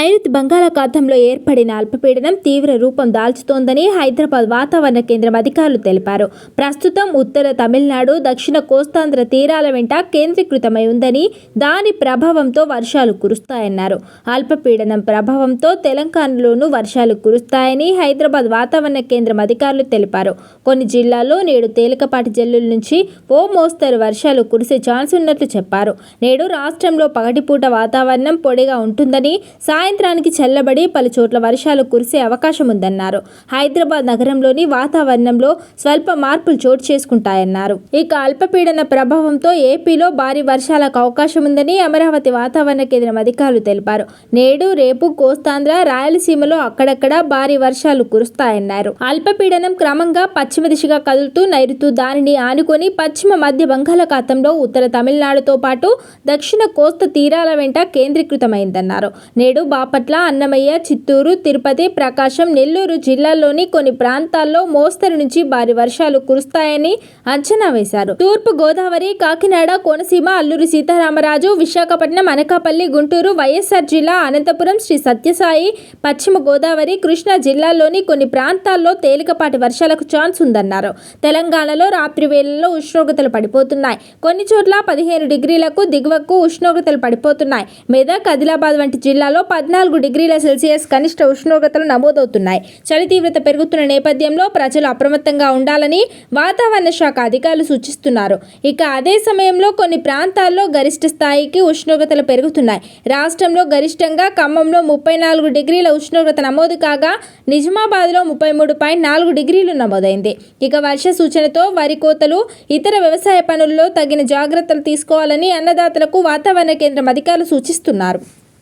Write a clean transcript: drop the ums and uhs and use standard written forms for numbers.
నైరుతి బంగాళాఖాతంలో ఏర్పడిన అల్పపీడనం తీవ్ర రూపం దాల్చుతోందని హైదరాబాద్ వాతావరణ కేంద్రం అధికారులు తెలిపారు. ప్రస్తుతం ఉత్తర తమిళనాడు, దక్షిణ కోస్తాంధ్ర తీరాల వెంట కేంద్రీకృతమై ఉందని, దాని ప్రభావంతో వర్షాలు కురుస్తాయన్నారు. అల్పపీడనం ప్రభావంతో తెలంగాణలోనూ వర్షాలు కురుస్తాయని హైదరాబాద్ వాతావరణ కేంద్రం అధికారులు తెలిపారు. కొన్ని జిల్లాల్లో నేడు తేలికపాటి జల్లుల నుంచి ఓ మోస్తరు వర్షాలు కురిసే ఛాన్స్ ఉన్నట్లు చెప్పారు. నేడు రాష్ట్రంలో పగటిపూట వాతావరణం పొడిగా ఉంటుందని, సాయంత్రానికి చల్లబడి పలు చోట్ల వర్షాలు కురిసే అవకాశం ఉందన్నారు. హైదరాబాద్ నగరంలోని వాతావరణంలో స్వల్ప మార్పులు చోటు చేసుకుంటాయన్నారు. ఇక అల్పపీడన ప్రభావంతో ఏపీలో భారీ వర్షాలకు అవకాశం ఉందని అమరావతి వాతావరణ కేంద్రం అధికారులు తెలిపారు. నేడు, రేపు కోస్తాంధ్ర, రాయలసీమలో అక్కడక్కడ భారీ వర్షాలు కురుస్తాయన్నారు. అల్పపీడనం క్రమంగా పశ్చిమ దిశగా కదులుతూ నైరుతు దానిని ఆనుకొని పశ్చిమ మధ్య బంగాళాఖాతంలో ఉత్తర తమిళనాడుతో పాటు దక్షిణ కోస్తా తీరాల వెంట కేంద్రీకృతమైందన్నారు. నేడు బాపట్ల, అన్నమయ్య, చిత్తూరు, తిరుపతి, ప్రకాశం, నెల్లూరు జిల్లాల్లోని కొన్ని ప్రాంతాల్లో మోస్తరు నుంచి భారీ వర్షాలు కురుస్తాయని అంచనా వేశారు. తూర్పు గోదావరి, కాకినాడ, కోనసీమ, అల్లూరి సీతారామరాజు, విశాఖపట్నం, అనకాపల్లి, గుంటూరు, వైఎస్ఆర్ జిల్లా, అనంతపురం, శ్రీ సత్యసాయి, పశ్చిమ గోదావరి, కృష్ణా జిల్లాల్లోని కొన్ని ప్రాంతాల్లో తేలికపాటి వర్షాలకు ఛాన్స్ ఉందన్నారు. తెలంగాణలో రాత్రి వేళల్లో ఉష్ణోగ్రతలు పడిపోతున్నాయి. కొన్ని చోట్ల 15 డిగ్రీలకు దిగువకు ఉష్ణోగ్రతలు పడిపోతున్నాయి. మెదక్, ఆదిలాబాద్ వంటి జిల్లాలో 14 డిగ్రీల సెల్సియస్ కనిష్ట ఉష్ణోగ్రతలు నమోదవుతున్నాయి. చలి తీవ్రత పెరుగుతున్న నేపథ్యంలో ప్రజలు అప్రమత్తంగా ఉండాలని వాతావరణ శాఖ అధికారులు సూచిస్తున్నారు. ఇక అదే సమయంలో కొన్ని ప్రాంతాల్లో గరిష్ట స్థాయికి ఉష్ణోగ్రతలు పెరుగుతున్నాయి. రాష్ట్రంలో గరిష్టంగా ఖమ్మంలో 34 డిగ్రీల ఉష్ణోగ్రత నమోదు కాగా, నిజామాబాద్లో 33.4 డిగ్రీలు నమోదైంది. ఇక వర్ష సూచనతో వరి కోతలు, ఇతర వ్యవసాయ పనుల్లో తగిన జాగ్రత్తలు తీసుకోవాలని అన్నదాతలకు వాతావరణ కేంద్రం అధికారులు సూచిస్తున్నారు.